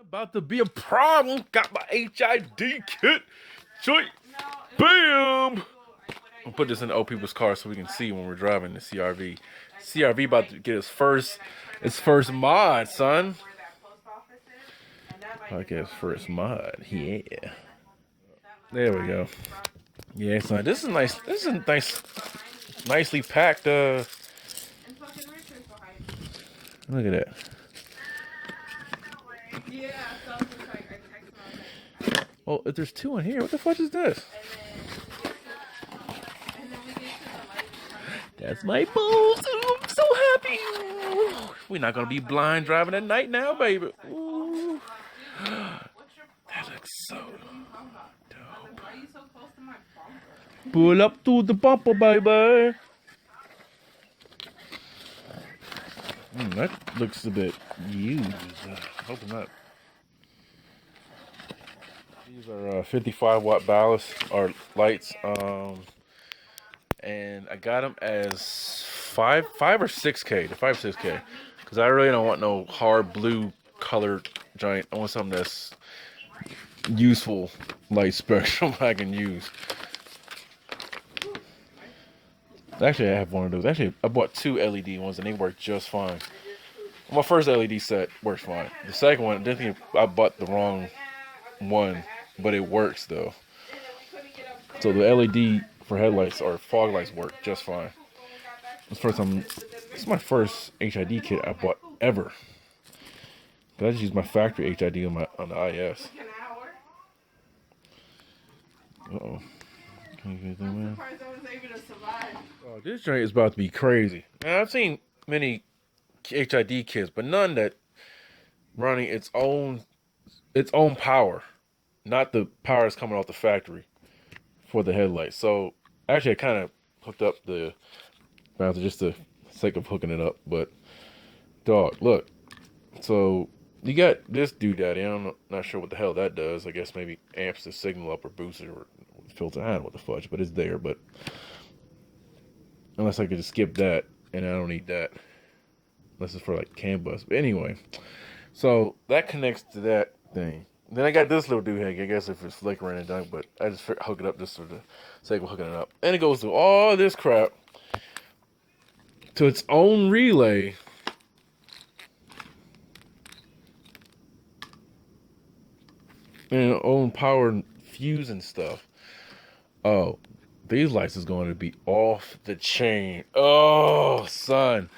About to be a problem. Got my HID kit. Joint. Bam! I'll put this in the old people's car so we can see when we're driving the CRV. CRV about to get its first mod, son. I guess first mod. Yeah. There we go. Yeah, son. This is nice. This is nice. Nicely packed. Look at that. Oh, if there's two in here, what the fuck is this? That's my balls. Oh, I'm so happy. Ooh, we're not gonna be blind driving at night now, baby. Ooh. That looks so dope. Pull up to the bumper, baby. That looks a bit used. Hope not. These are 55 watt ballast or lights. And I got them as 5 or 6K, the 5 or 6K, because I really don't want no hard blue colored giant. I want something that's useful light spectrum I can use. Actually, I have one of those. Actually, I bought 2 LED ones and they work just fine. My first LED set works fine. The second one, I didn't think I bought the wrong one, but it works though. So the LED for headlights or fog lights work just fine. It's my first HID kit I bought ever. I just use my factory HID on the IS. Uh-oh. Can you get them in? Oh, this joint is about to be crazy. Now, I've seen many HID kits, but none that running its own power, not the power that's coming off the factory for the headlights. So actually, I kind of hooked up the bouncer just to sake of hooking it up. But dog, look. So you got this doodaddy. I'm not sure what the hell that does. I guess maybe amps the signal up or boosts it or filter. I don't know what the fudge, but it's there. But unless I could just skip that, and I don't need that. Unless it's for like CAN bus. But anyway, so that connects to that thing. Then I got this little doohickey. I guess if it's flickering and done, but I just hook it up just for the sake of hooking it up. And it goes through all this crap to its own relay. And own power fuse and stuff. Oh, these lights is going to be off the chain. Oh, son.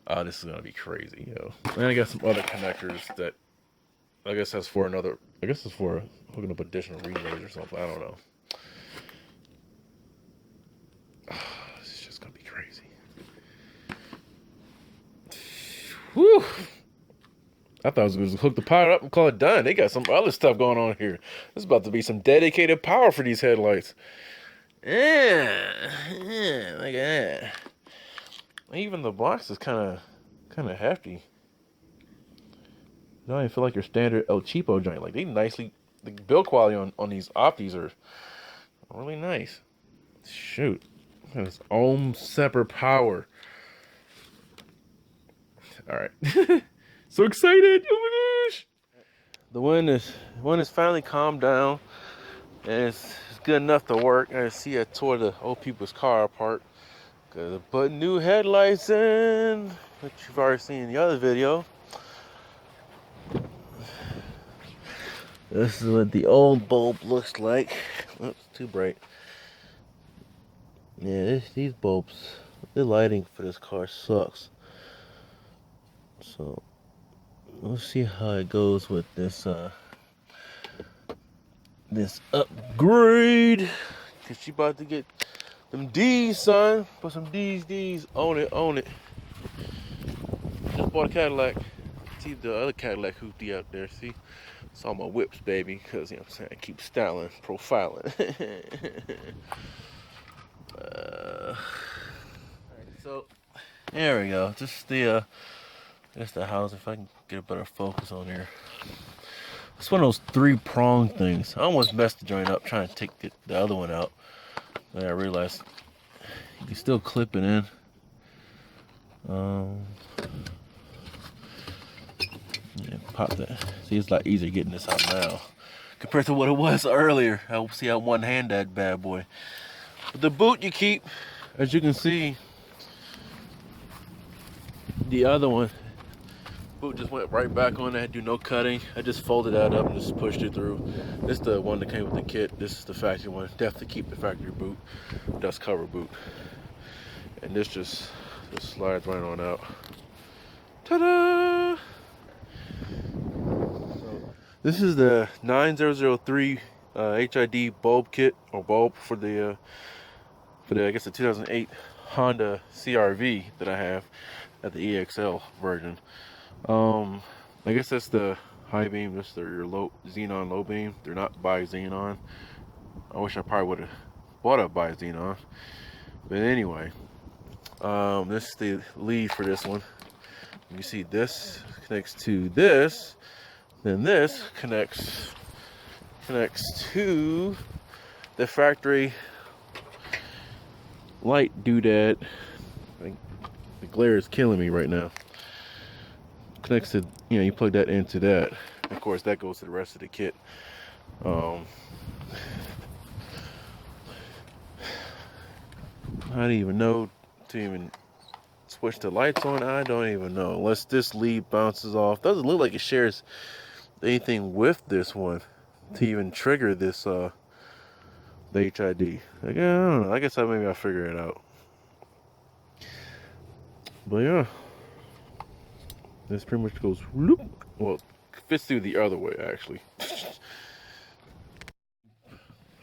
Oh, this is going to be crazy, yo. And I got some other connectors that I guess that's for another. I guess it's for hooking up additional relays or something. I don't know. Oh, this is just gonna be crazy. Whew. I thought I was gonna hook the power up and call it done. They got some other stuff going on here. This is about to be some dedicated power for these headlights. Yeah, look at that. Even the box is kind of hefty. You don't even feel like your standard El Cheapo joint. Like the build quality on these Optis are really nice. Shoot, it has own separate power. All right, so excited! Oh my gosh! The wind is finally calmed down, and it's good enough to work. I see I tore the old people's car apart because I put new headlights in, which you've already seen in the other video. This is what the old bulb looks like. Oops, too bright. Yeah, these bulbs, the lighting for this car sucks. So, let's see how it goes with this this upgrade. Cause she about to get them D's, son. Put some D's. Own it. Just bought a Cadillac. See the other Cadillac hoopty out there, see? It's all my whips, baby, because, you know what I'm saying, I keep styling, profiling. So, there we go. Just the house, if I can get a better focus on here. It's one of those 3-prong things. I almost messed the joint up trying to take the other one out. Then I realized you can still clip it in. Yeah, pop that. See, it's a lot easier getting this out now compared to what it was earlier. I'll see how one hand that bad boy. But the boot you keep, as you can see, the other one, boot just went right back on. I had to do no cutting. I just folded that up and just pushed it through. This is the one that came with the kit. This is the factory one. Definitely keep the factory boot, dust cover boot. And this just slides right on out. Ta-da! So, this is the 9003 HID bulb kit, or bulb for the I guess the 2008 Honda CRV that I have at the EX-L version. I guess that's the high beam. That's your low xenon low beam. They're not by xenon. I wish I probably would have bought a by xenon. But anyway, this is the lead for this one. You see this connects to this, then this connects to the factory light doodad. The glare is killing me right now. Connects to, you plug that into that. Of course, that goes to the rest of the kit. I don't even know to even switch the lights on. I don't even know. Unless this lead bounces off. Doesn't look like it shares anything with this one to even trigger this the HID. Like, I don't know. I guess maybe I'll figure it out. But yeah, this pretty much goes whoop. Well, fits through the other way actually. If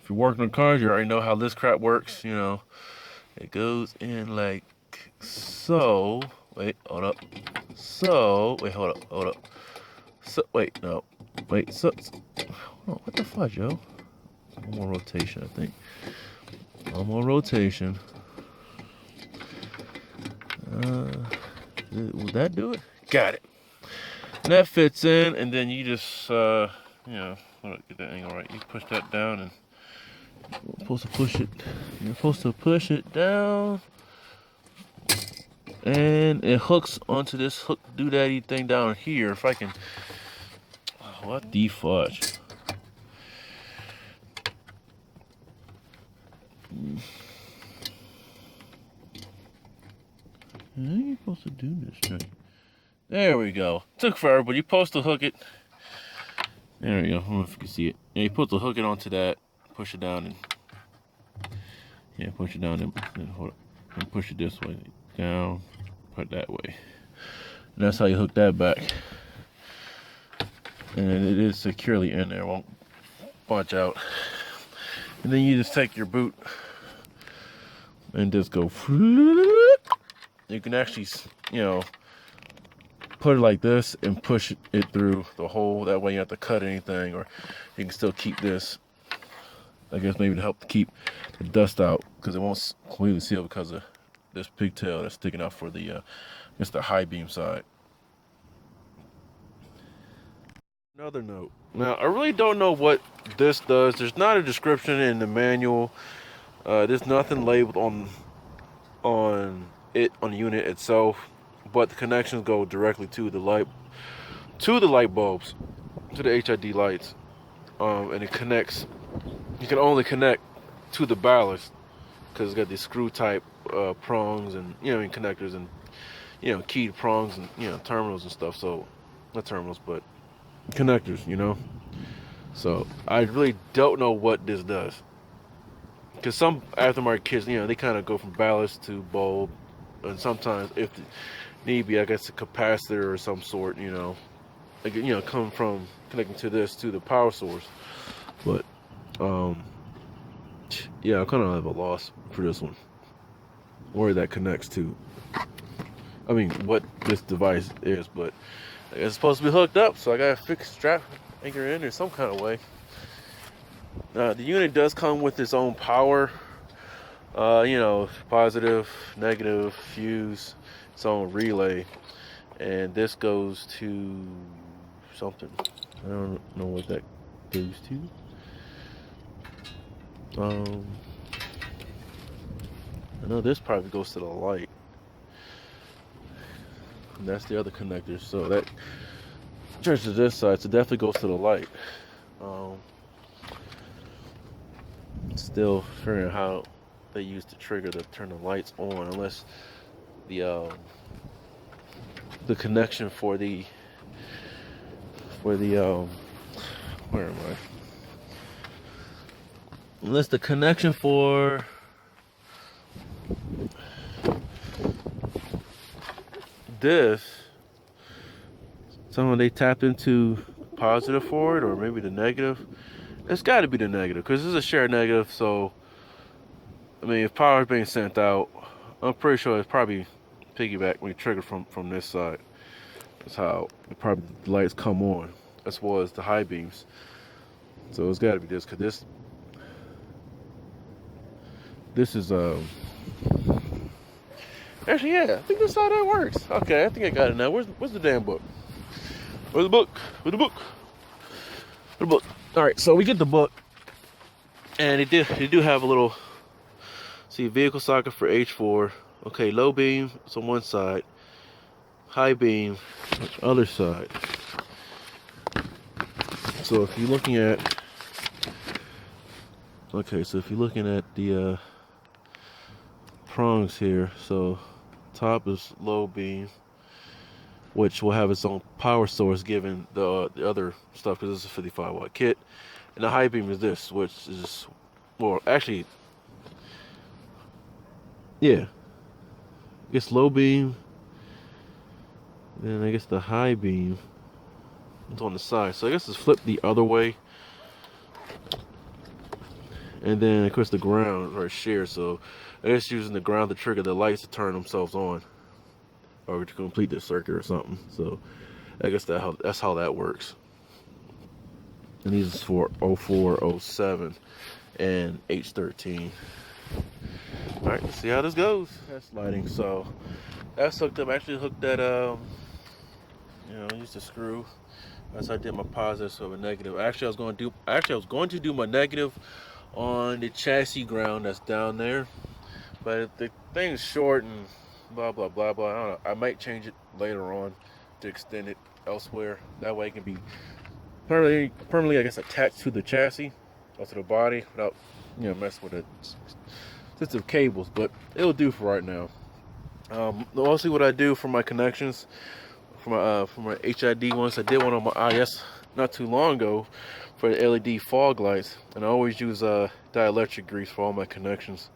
you're working on cars, you already know how this crap works. It goes in like so. Wait, hold up. So, wait, hold up. So, wait, no. Wait, so, hold on, what the fudge, yo? I'm on rotation, I think. I'm on rotation. Will that do it? Got it. And that fits in, and then you just, hold on, get that angle right. You push that down, and you're supposed to push it. You're supposed to push it down. And it hooks onto this hook doodaddy thing down here. If I can, what the fudge? How are you supposed to do this thing? There we go. Took forever, but you're supposed to hook it. There we go. I don't know if you can see it. Yeah, you're supposed to hook it onto that, push it down, and push it down and hold it, and push it this way down, put it that way. And that's how you hook that back. And it is securely in there, won't bunch out. And then you just take your boot and just go. You can actually, put it like this and push it through the hole. That way you don't have to cut anything, or you can still keep this. I guess maybe to help keep the dust out, because it won't completely seal because of this pigtail that's sticking out for the, I guess the high beam side. Another note. Now, I really don't know what this does. There's not a description in the manual. There's nothing labeled on the unit itself, but the connections go directly to the light bulbs, to the HID lights, and it connects. You can only connect to the ballast because it's got these screw type prongs and connectors and keyed prongs and terminals and stuff. So not terminals, but connectors. So I really don't know what this does, because some aftermarket kits, they kind of go from ballast to bulb, and sometimes if need be, I guess a capacitor or some sort, like, come from connecting to this to the power source. But yeah, I kind of have a loss for this one, where that connects to. I mean, what this device is, but I guess it's supposed to be hooked up, so I gotta fix strap anchor in there some kind of way. The unit does come with its own power, positive, negative, fuse, its own relay, and this goes to something. I don't know what that goes to. I know this probably goes to the light. And that's the other connector, so that turns to this side, so it definitely goes to the light. Still figuring out how they use the trigger to turn the lights on, unless the connection for the where am I? Unless the connection for this, someone they tapped into positive for it, or maybe the negative. It's got to be the negative, because this is a shared negative. So I mean, if power is being sent out, I'm pretty sure it's probably piggyback when you trigger from this side. That's how probably the lights come on, as well as the high beams. So it's got to be this, because this is actually, yeah, I think that's how that works. Okay, I think I got it now. Where's the damn book? Where's the book? Where's the book? Where's the book? All right, so we get the book, and they do have a little, see, vehicle socket for H4. Okay, low beam is on one side, high beam on the other side. So if you're looking at, okay, so if you're looking at the prongs here, so top is low beam, which will have its own power source given the other stuff, because this is a 55-watt kit. And the high beam is this, which is, well, actually, yeah, I guess low beam, then I guess the high beam is on the side. So I guess it's flipped the other way. And then, of course, the ground are shared. So I guess using the ground to trigger the lights to turn themselves on, or to complete the circuit or something. So I guess that's how that works. And these is for 04, 07, and H13. All right, let's see how this goes. That's lighting. So that's hooked up. Actually hooked that used a screw. That's how I did my positive, so a negative. Actually, I was going to do my negative on the chassis ground that's down there, but the thing's short and blah blah blah blah. I don't know. I might change it later on to extend it elsewhere. That way it can be permanently, I guess, attached to the chassis or to the body without messing with the sensitive cables. But it'll do for right now. Mostly what I do for my connections, for my HID ones, I did one on my IS not too long ago for the LED fog lights, and I always use dielectric grease for all my connections.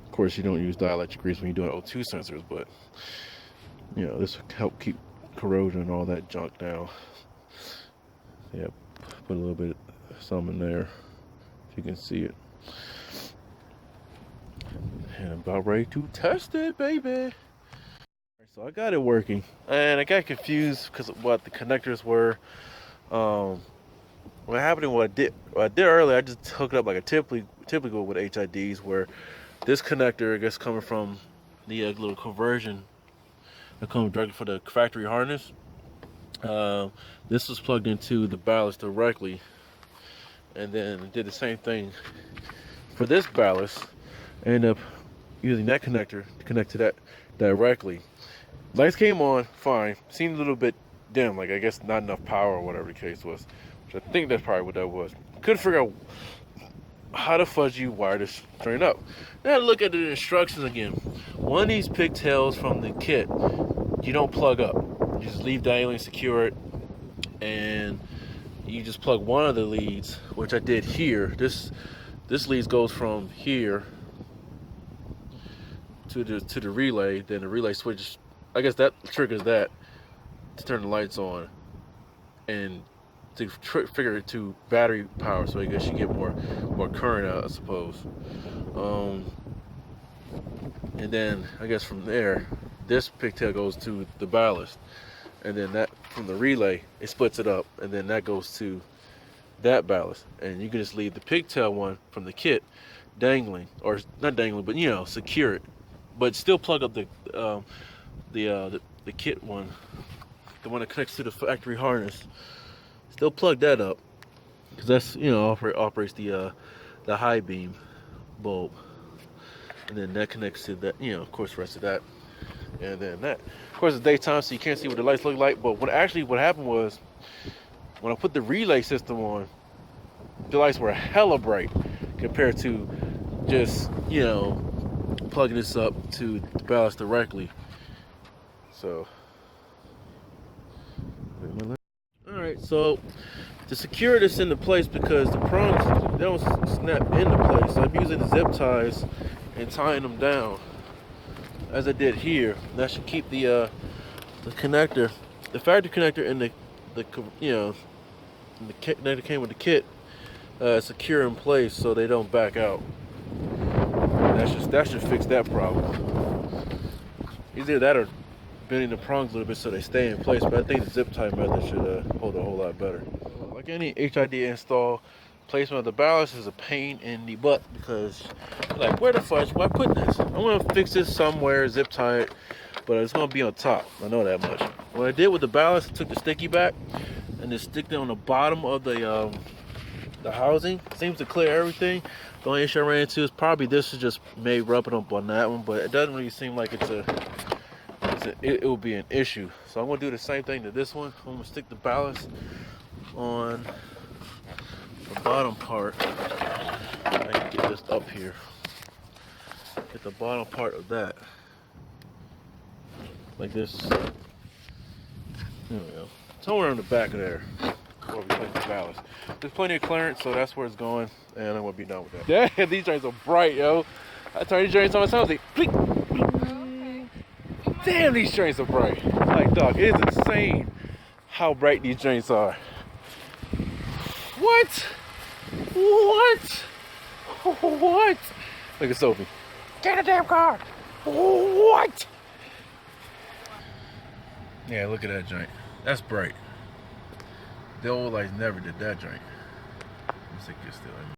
Of course, you don't use dielectric grease when you're doing O2 sensors, but this will help keep corrosion and all that junk down. Yeah, put a little bit of some in there if you can see it. And I'm about ready to test it, baby. So I got it working, and I got confused because of what the connectors were. What happened? What I did earlier, I just hooked it up like a typical with HIDs, where this connector, I guess, coming from the little conversion that comes directly for the factory harness. This was plugged into the ballast directly, and then did the same thing for this ballast. I ended up using that connector to connect to that directly. Lights came on fine. Seemed a little bit dim, like I guess not enough power or whatever the case was. Which I think that's probably what that was. Couldn't figure out how the fudge you wire this straight up. Now look at the instructions again. One of these pigtails from the kit, you don't plug up. You just leave diagonally secure it, and you just plug one of the leads, which I did here. This lead goes from here to the relay. Then the relay switches. I guess that triggers that to turn the lights on, and to figure it to battery power. So I guess you get more current out, I suppose. And then I guess from there, this pigtail goes to the ballast, and then that from the relay it splits it up, and then that goes to that ballast. And you can just leave the pigtail one from the kit dangling, or not dangling, but secure it, but still plug up the kit one, the one that connects to the factory harness. Still plug that up, because that's operates the high beam bulb, and then that connects to that, of course, the rest of that, and then that. Of course, it's daytime, so you can't see what the lights look like. But what happened was, when I put the relay system on, the lights were hella bright compared to just, you know, plugging this up to the ballast directly. So, alright, so to secure this into place, because the prongs, they don't snap into place, so I'm using the zip ties and tying them down as I did here. That should keep the connector, the factory connector, and the you know, the connector came with the kit, secure in place so they don't back out. That should fix that problem. Either that or bending the prongs a little bit so they stay in place, but I think the zip tie method should hold a whole lot better. Like any HID install, placement of the ballast is a pain in the butt, because like, where the fudge will I put this? I'm gonna fix this somewhere, zip tie it, but it's gonna be on top. I know that much. What I did with the ballast, I took the sticky back and just stick it on the bottom of the housing. Seems to clear everything. The only issue I ran into is probably this is just maybe rubbing up on that one, but it doesn't really seem like it will be an issue. So I'm gonna do the same thing to this one. I'm gonna stick the ballast on the bottom part. I can get this up here. Get the bottom part of that, like this. There we go. Somewhere on the back of there, where we put the ballast. There's plenty of clearance, so that's where it's going, and I'm gonna be done with that. Yeah, these joints are bright, yo. I turned these joints on, sounds like click. Damn, these joints are bright. Like, dog, it is insane how bright these joints are. What? What? What? Look at Sophie. Get a damn car. What? Yeah, look at that joint. That's bright. The old lights never did that joint. Let's see if it's still in.